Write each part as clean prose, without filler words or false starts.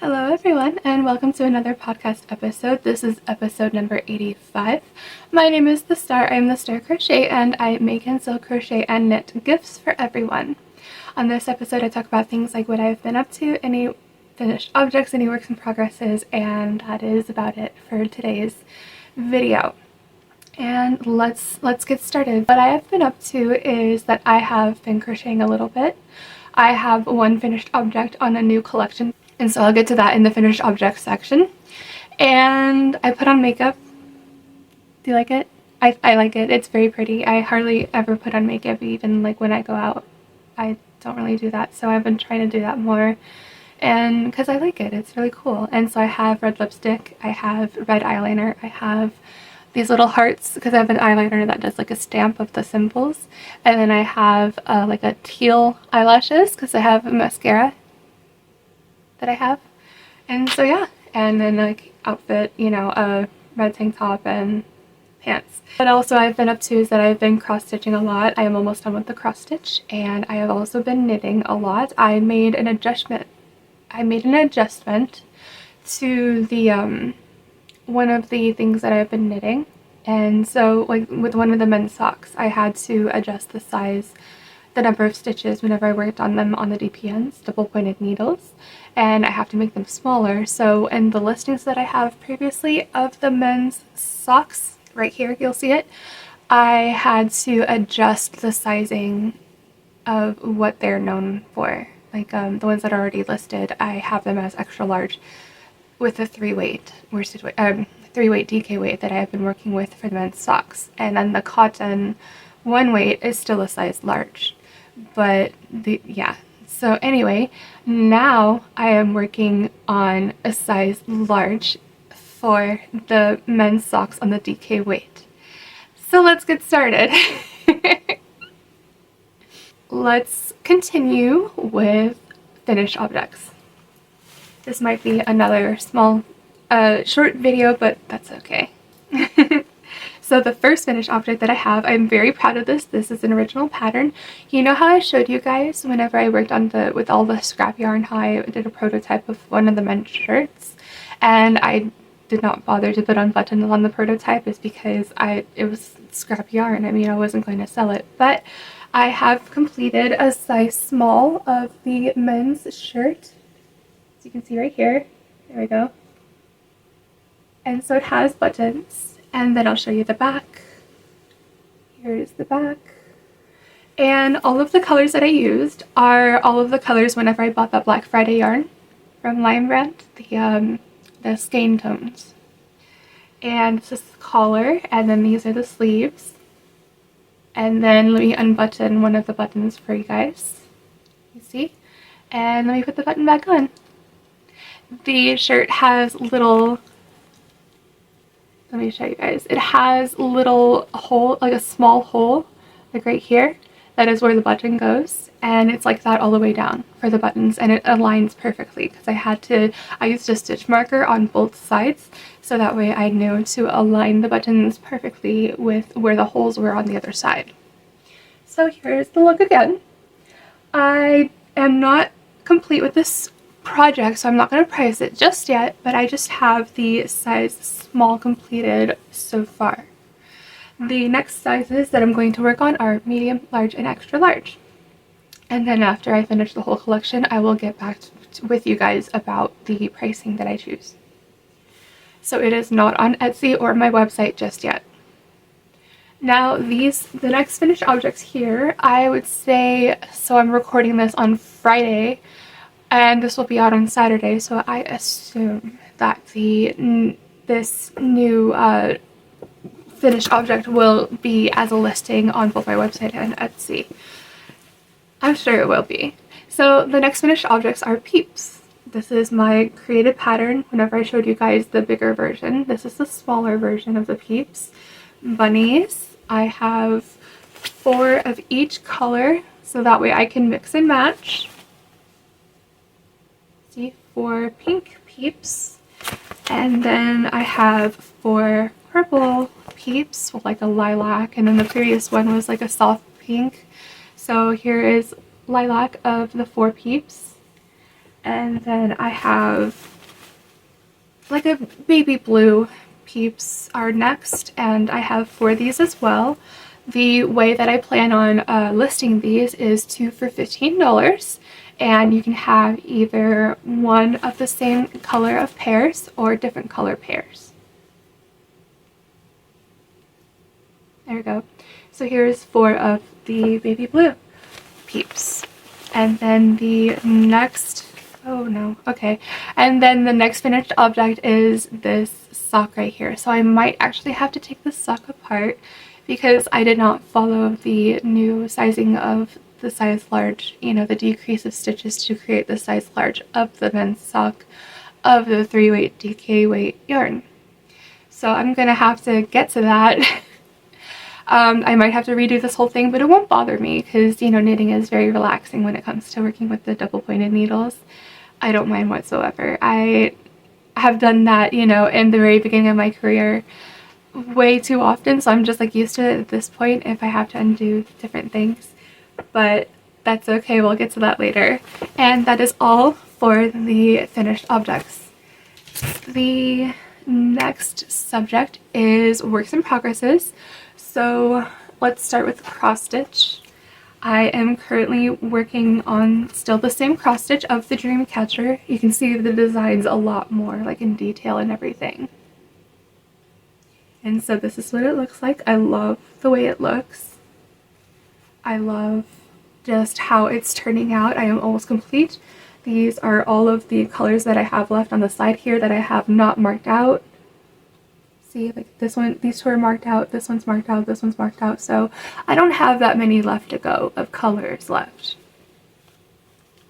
Hello everyone and welcome to another podcast episode. This is episode number 85. My name is The Star. I'm The Star Crochet and I make and sew crochet and knit gifts for everyone. On this episode I talk about things like what I've been up to, any finished objects, any works in progresses, and that is about it for today's video. And let's get started. What I have been up to is that I have been crocheting a little bit. I have one finished object on a new collection, and so I'll get to that in the finished objects section. And I put on makeup. Do you like it? I like it. It's very pretty. I hardly ever put on makeup, even like when I go out. I don't really do that, so I've been trying to do that more, and because I like it. It's really cool. And so I have red lipstick, I have red eyeliner, I have these little hearts because I have an eyeliner that does like a stamp of the symbols, and then I have like a teal eyelashes because I have a mascara that I have. And so yeah, and then like outfit, you know, a red tank top and pants. What also I've been up to is that I've been cross stitching a lot. I am almost done with the cross stitch, and I have also been knitting a lot. I made an adjustment to the one of the things that I've been knitting, and so like with one of the men's socks I had to adjust the size, the number of stitches whenever I worked on them on the DPNs, double pointed needles, and I have to make them smaller. So in the listings that I have previously of the men's socks, right here you'll see it, I had to adjust the sizing of what they're known for. Like the ones that are already listed, I have them as extra large with a 3-weight worsted weight, 3-weight DK weight that I have been working with for the men's socks, and then the cotton 1-weight is still a size large. But yeah, so anyway, now I am working on a size large for the men's socks on the DK weight. So let's get started. Let's continue with finished objects. This might be another small, short video, but that's okay. So the first finished object that I have, I'm very proud of this. This is an original pattern. You know how I showed you guys whenever I worked on with all the scrap yarn, how I did a prototype of one of the men's shirts, and I did not bother to put on buttons on the prototype is because it was scrap yarn. I mean, I wasn't going to sell it, but I have completed a size small of the men's shirt. As you can see right here. There we go. And so it has buttons, and then I'll show you the back. Here's the back. And all of the colors that I used are all of the colors whenever I bought that Black Friday yarn from Lion Brand, the skein tones. And this is the collar, and then these are the sleeves. And then let me unbutton one of the buttons for you guys. You see? And let me put the button back on. The shirt has little, let me show you guys. It has little hole, like a small hole, like right here. That is where the button goes, and it's like that all the way down for the buttons, and it aligns perfectly because I used a stitch marker on both sides, so that way I knew to align the buttons perfectly with where the holes were on the other side. So here's the look again. I am not complete with this project, so I'm not going to price it just yet, but I just have the size small completed so far. The next sizes that I'm going to work on are medium, large, and extra large. And then after I finish the whole collection, I will get back with you guys about the pricing that I choose. So it is not on Etsy or my website just yet. Now the next finished objects here, I would say, so I'm recording this on Friday, and this will be out on Saturday, so I assume that this new finished object will be as a listing on both my website and Etsy. I'm sure it will be. So the next finished objects are peeps. This is my created pattern whenever I showed you guys the bigger version. This is the smaller version of the peeps. Bunnies. I have 4 of each color, so that way I can mix and match. See, 4 pink peeps. And then I have 4 purple peeps with like a lilac, and then the previous one was like a soft pink. So here is lilac of the 4 peeps, and then I have like a baby blue peeps are next, and I have 4 of these as well. The way that I plan on listing these is 2 for $15, and you can have either one of the same color of pairs or different color pairs. There we go. So here's 4 of the baby blue peeps. And then the next, oh no, okay. And then the next finished object is this sock right here. So I might actually have to take this sock apart because I did not follow the new sizing of the size large, you know, the decrease of stitches to create the size large of the men's sock of the 3-weight DK weight yarn. So I'm gonna have to get to that. I might have to redo this whole thing, but it won't bother me because, you know, knitting is very relaxing when it comes to working with the double pointed needles. I don't mind whatsoever. I have done that, you know, in the very beginning of my career way too often, so I'm just like used to it at this point if I have to undo different things. But that's okay, we'll get to that later. And that is all for the finished objects. The next subject is works in progresses. So let's start with cross stitch. I am currently working on still the same cross stitch of the dream catcher. You can see the designs a lot more like in detail and everything. And so this is what it looks like. I love the way it looks. I love just how it's turning out. I am almost complete. These are all of the colors that I have left on the side here that I have not marked out. See, like this one, these 2 are marked out, this one's marked out, this one's marked out, so I don't have that many left to go of colors left.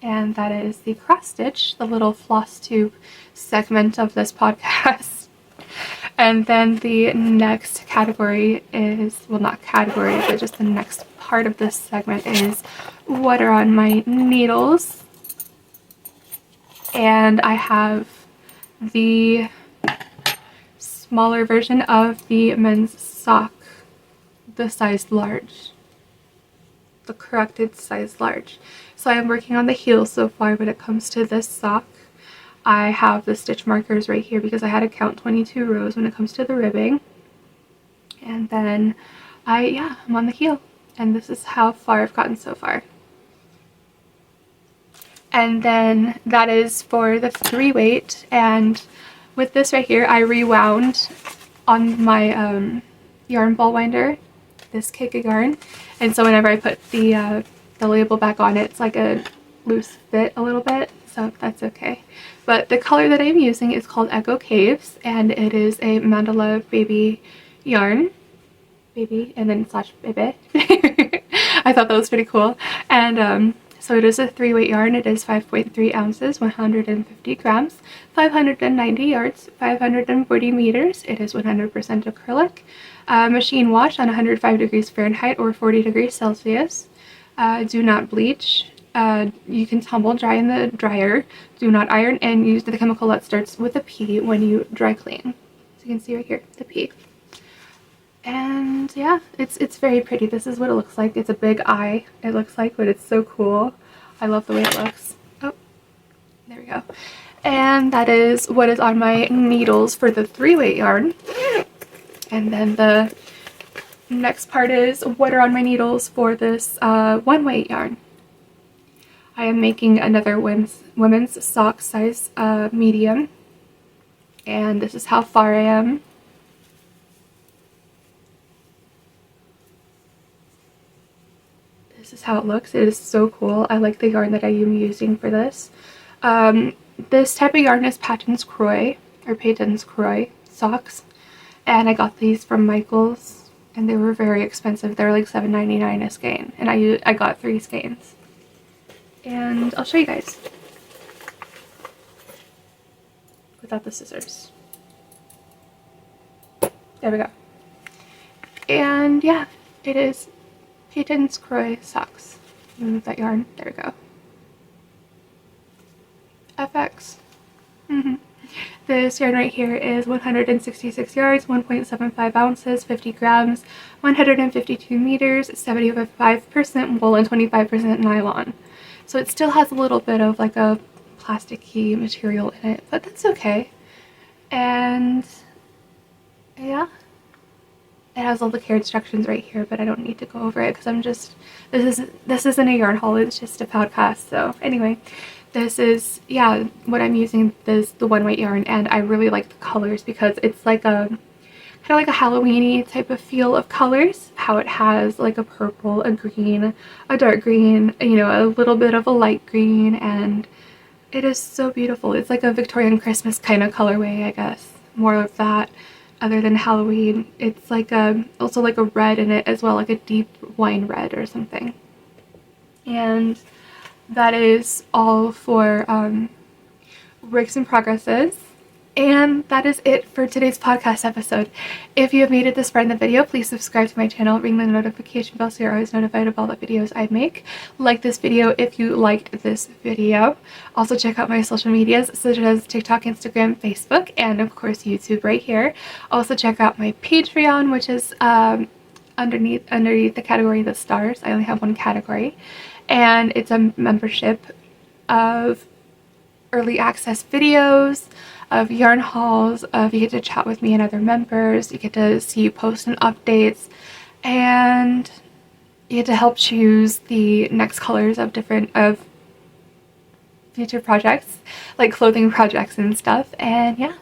And that is the cross stitch, the little floss tube segment of this podcast. And then the next category is, well, not category, but just the next part of this segment is what are on my needles. And I have the smaller version of the men's sock, the size large, the corrected size large. So I'm working on the heels so far when it comes to this sock. I have the stitch markers right here because I had to count 22 rows when it comes to the ribbing. And then I'm on the heel, and this is how far I've gotten so far. And then that is for the 3-weight, and with this right here, I rewound on my yarn ball winder, this cake of yarn, and so whenever I put the label back on, it's like a loose fit a little bit, so that's okay. But the color that I'm using is called Echo Caves, and it is a mandala baby yarn, baby, and then slash baby. I thought that was pretty cool, and so it is a 3-weight yarn. It is 5.3 ounces, 150 grams, 590 yards, 540 meters. It is 100% acrylic. Machine wash on 105 degrees Fahrenheit or 40 degrees Celsius. Do not bleach. You can tumble dry in the dryer. Do not iron, and use the chemical that starts with a P when you dry clean. So you can see right here, the P. And yeah, it's very pretty. This is what it looks like. It's a big eye, it looks like, but it's so cool. I love the way it looks. Oh, there we go. And that is what is on my needles for the 3-weight yarn. And then the next part is what are on my needles for this 1-weight yarn. I am making another women's sock size medium. And this is how far I am. This is how it looks. It is so cool. I like the yarn that I am using for this. This type of yarn is Patons Croy socks, and I got these from Michaels, and they were very expensive. They were like $7.99 a skein, and I got 3 skeins. And I'll show you guys without the scissors. There we go. And yeah, it is Patons Croy socks. Move that yarn. There we go. FX. This yarn right here is 166 yards, 1.75 ounces, 50 grams, 152 meters, 75% wool, and 25% nylon. So it still has a little bit of like a plasticky material in it, but that's okay. And yeah, it has all the care instructions right here, but I don't need to go over it because I'm just, this isn't a yarn haul, it's just a podcast. So anyway, this is, yeah, what I'm using is the one weight yarn, and I really like the colors because it's like a kind of like a Halloween-y type of feel of colors. How it has like a purple, a green, a dark green, you know, a little bit of a light green, and it is so beautiful. It's like a Victorian Christmas kind of colorway, I guess. More of that other than Halloween. It's like a, also like a red in it as well, like a deep wine red or something. And that is all for Works in Progresses. And that is it for today's podcast episode. If you have made it this far in the video, please subscribe to my channel, ring the notification bell so you're always notified of all the videos I make. Like this video if you liked this video. Also check out my social medias such as TikTok, Instagram, Facebook, and of course YouTube right here. Also check out my Patreon, which is underneath the category The Stars. I only have one category. And it's a membership of early access videos, of yarn hauls, of you get to chat with me and other members, you get to see posts and updates, and you get to help choose the next colors of future projects, like clothing projects and stuff. And yeah,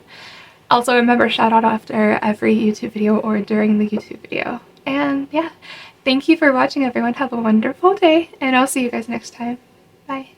also a member shout out after every YouTube video or during the YouTube video. And yeah, thank you for watching, everyone. Have a wonderful day, and I'll see you guys next time. Bye.